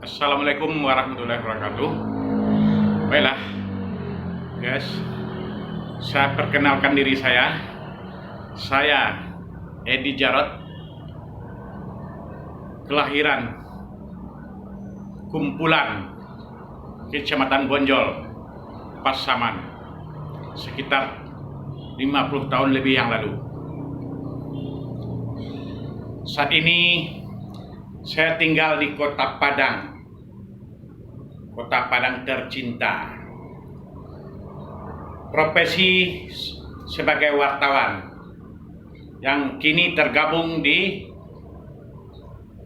Assalamualaikum warahmatullahi wabarakatuh. Baiklah, guys, saya perkenalkan diri saya. Saya Edi Jarot, kelahiran Kumpulan, Kecamatan Bonjol, Pasaman, sekitar 50 tahun lebih yang lalu. Saat ini saya tinggal di Kota Padang tercinta. Profesi sebagai wartawan yang kini tergabung di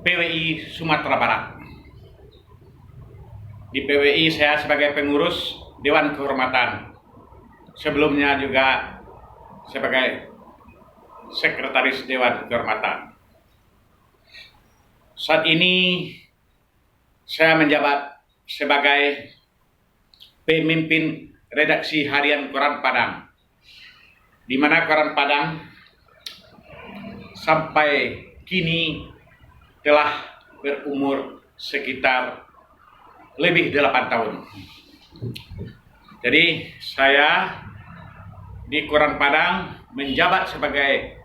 PWI Sumatera Barat. Di PWI saya sebagai pengurus Dewan Kehormatan. Sebelumnya juga sebagai Sekretaris Dewan Kehormatan. Saat ini saya menjabat sebagai pemimpin redaksi harian Koran Padang, di mana Koran Padang sampai kini telah berumur sekitar lebih 8 tahun. Jadi saya di Koran Padang menjabat sebagai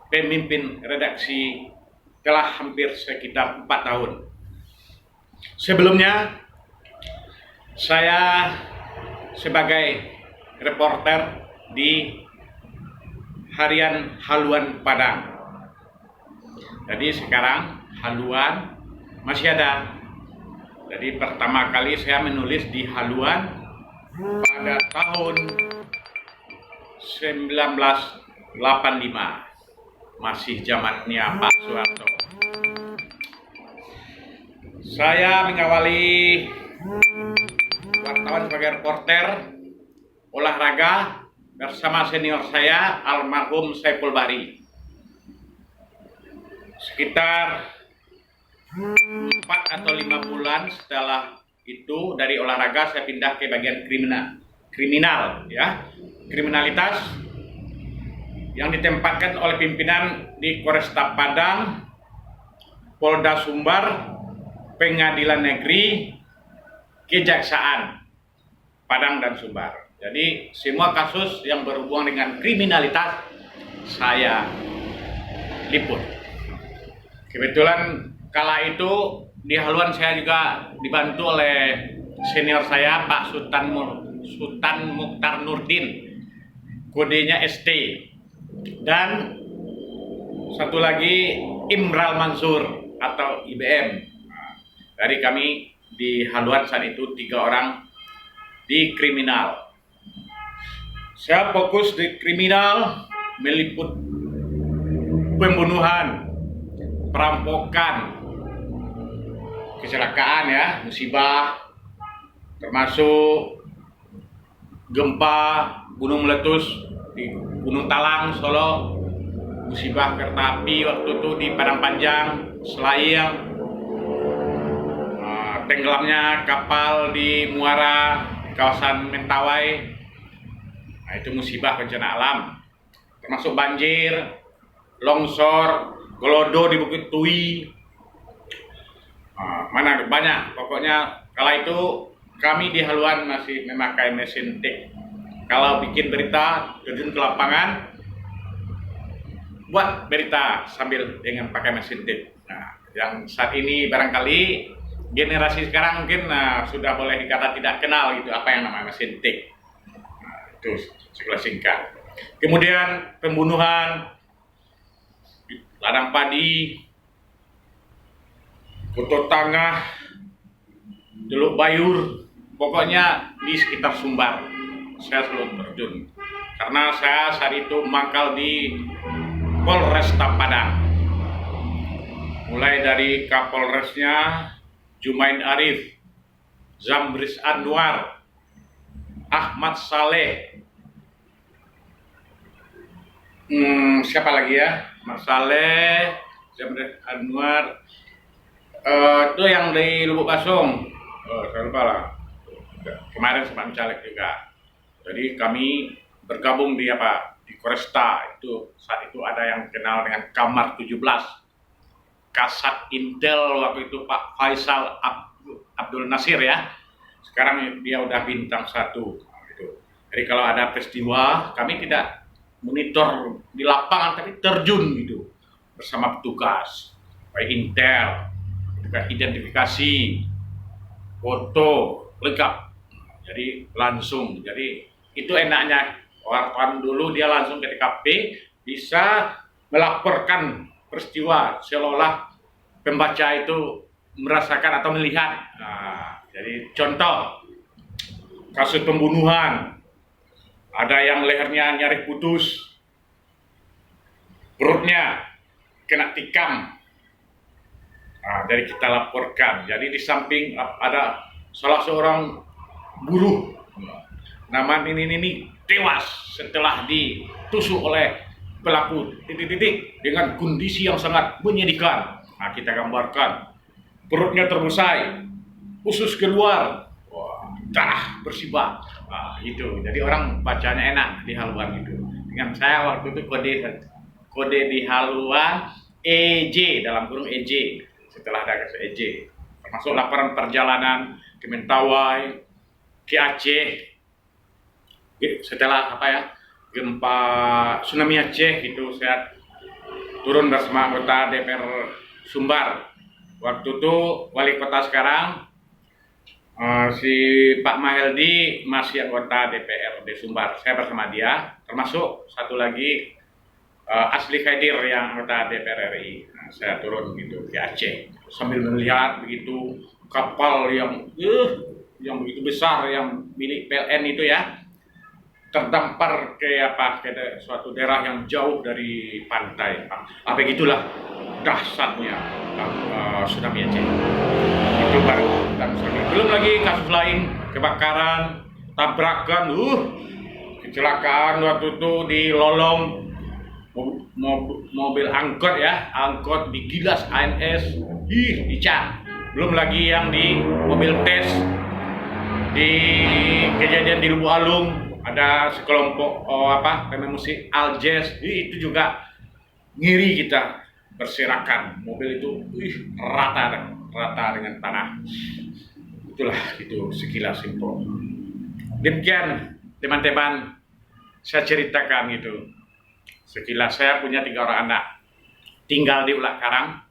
pemimpin redaksi telah hampir sekitar 4 tahun. Sebelumnya saya sebagai reporter di harian Haluan Padang. Jadi sekarang Haluan masih ada. Jadi pertama kali saya menulis di Haluan pada tahun 1985. Masih zamannya Pak Soeharto. Saya mengawali wartawan sebagai reporter olahraga bersama senior saya almarhum Saiful Bahri. Sekitar 4 atau 5 bulan setelah itu dari olahraga saya pindah ke bagian kriminal ya. Kriminalitas yang ditempatkan oleh pimpinan di Polresta Padang, Polda Sumbar, Pengadilan Negeri, Kejaksaan Padang dan Sumbar. Jadi semua kasus yang berhubungan dengan kriminalitas saya liput. Kebetulan kala itu di Haluan saya juga dibantu oleh senior saya Pak Sultan Mukhtar Nurdin, kodenya ST, dan satu lagi Imral Mansur atau IBM. Dari kami di Haluan saat itu 3 orang di kriminal. Saya fokus di kriminal, meliput pembunuhan, perampokan, kecelakaan ya, musibah, termasuk gempa, gunung meletus di Gunung Talang, Solo, musibah kereta api waktu itu di Padang Panjang, Selayang, tenggelamnya kapal di Muara, kawasan Mentawai. Nah, itu musibah bencana alam, termasuk banjir, longsor, Golodo di Bukit Tui. Mana banyak, pokoknya kala itu kami di Haluan masih memakai mesin tik. Kalau bikin berita, terjun ke lapangan, buat berita sambil dengan pakai mesin tik. Nah, yang saat ini barangkali generasi sekarang mungkin sudah boleh dikata tidak kenal gitu apa yang namanya mesin tik. Nah, itu sekilas singkat. Kemudian pembunuhan di ladang padi, Kuto Tangah, Teluk Bayur, pokoknya di sekitar Sumbar saya selalu terjun, karena saya saat itu mangkal di Polresta Padang, mulai dari Kapolresnya Jumain Arif, Zambris Anwar, Ahmad Saleh, siapa lagi ya, Ahmad Saleh, Zambris Anwar, itu yang di Lubuk Basung, saya lupa lah, kemarin sempat mencalek juga. Jadi kami bergabung di Polresta itu. Saat itu ada yang kenal dengan Kamar 17, Kasat Intel waktu itu Pak Faisal Abdul Nasir ya. Sekarang dia udah bintang 1 gitu. Jadi kalau ada peristiwa, kami tidak monitor di lapangan tapi terjun gitu bersama petugas, baik intel, juga identifikasi, foto lengkap. Jadi langsung, jadi itu enaknya wartawan dulu dia langsung ke TKP bisa melaporkan peristiwa seolah-olah pembaca itu merasakan atau melihat. Nah, jadi contoh kasus pembunuhan, ada yang lehernya nyaris putus, perutnya kena tikam. Nah, jadi kita laporkan. Jadi di samping ada salah seorang buruh, nama ini tewas setelah ditusuk oleh pelaku titik-titik dengan kondisi yang sangat menyedihkan. Nah, kita gambarkan perutnya terbusai, usus keluar, darah bersibak. Nah, itu. Jadi orang bacanya enak di haluan itu. Dengan saya waktu itu kode di haluan EJ dalam kurung EJ. Setelah ada kasus EJ, termasuk laporan perjalanan ke Mentawai, ke Aceh. Setelah gempa tsunami Aceh itu saya turun bersama anggota DPR Sumbar. Waktu itu wali kota sekarang si Pak Maheldi masih anggota DPRD Sumbar. Saya bersama dia, termasuk satu lagi Asli Khaidir yang anggota DPR RI. Nah, saya turun gitu ke Aceh sambil melihat begitu kapal yang begitu besar yang milik PLN itu ya, terdampar ke suatu daerah yang jauh dari pantai. Begitulah dahsyatnya tsunami Aceh. Itu baru dan belum lagi kasus lain, kebakaran, tabrakan, kecelakaan waktu itu di Lolong, mobil angkot ya, angkot digilas ANS, dicak. Belum lagi yang di mobil tes, di kejadian di Lubuk Alung, ada sekelompok pemain musik Aljaz, itu juga ngiri kita berserakan. Mobil itu rata dengan tanah. Itulah itu sekilas info. Demikian teman-teman, saya ceritakan gitu. Sekilas saya punya 3 orang anak, tinggal di Ulak Karang.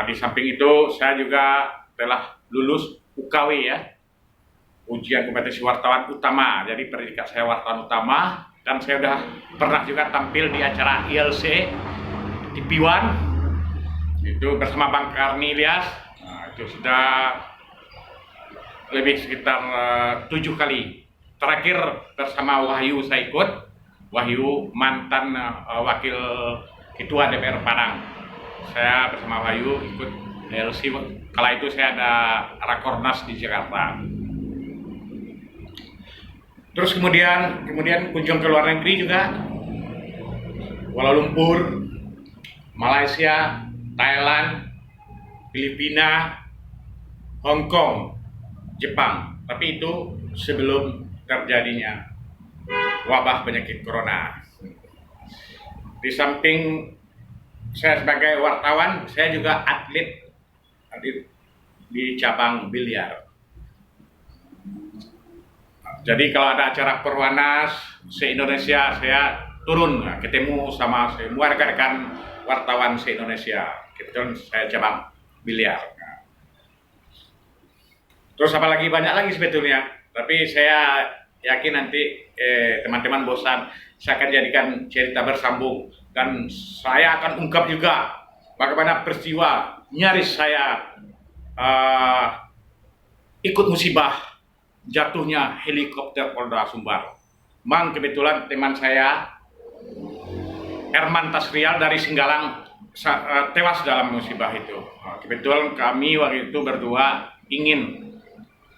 Di samping itu saya juga telah lulus UKW ya, ujian kompetensi wartawan utama. Jadi predikat saya wartawan utama, dan saya sudah pernah juga tampil di acara ILC di Piwan itu bersama Bang Karni Ilyas. Itu sudah lebih sekitar 7 kali. Terakhir bersama Wahyu saya ikut, Wahyu mantan wakil ketua DPR Padang. Saya bersama Wahyu ikut ILC. Kala itu saya ada Rakornas di Jakarta. Terus kemudian kunjung ke luar negeri juga, Kuala Lumpur, Malaysia, Thailand, Filipina, Hong Kong, Jepang. Tapi itu sebelum terjadinya wabah penyakit corona. Di samping saya sebagai wartawan, saya juga atlet di cabang biliar. Jadi kalau ada acara Perwanas se-Indonesia, saya turun ketemu sama semua rekan-rekan wartawan se-Indonesia. Kebetulan saya cabang biliar. Terus apalagi banyak lagi sebetulnya. Tapi saya yakin nanti teman-teman bosan, saya akan jadikan cerita bersambung. Dan saya akan ungkap juga bagaimana peristiwa nyaris saya ikut musibah jatuhnya helikopter Polda Sumbar. Mang kebetulan teman saya Herman Tasrial dari Singgalang tewas dalam musibah itu. Kebetulan kami waktu itu berdua ingin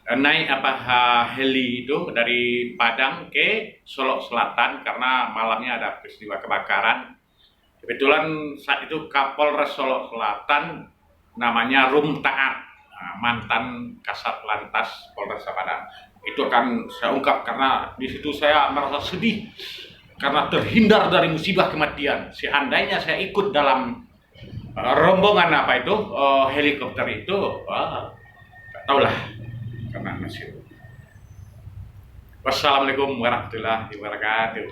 naik heli itu dari Padang ke Solok Selatan karena malamnya ada peristiwa kebakaran. Kebetulan saat itu Kapolres Solok Selatan namanya Rum Taat, mantan Kasat Lantas Polres Padang. Itu akan saya ungkap karena di situ saya merasa sedih karena terhindar dari musibah kematian. Seandainya saya ikut dalam rombongan helikopter itu, tahu lah karena masih. Wassalamualaikum warahmatullahi wabarakatuh.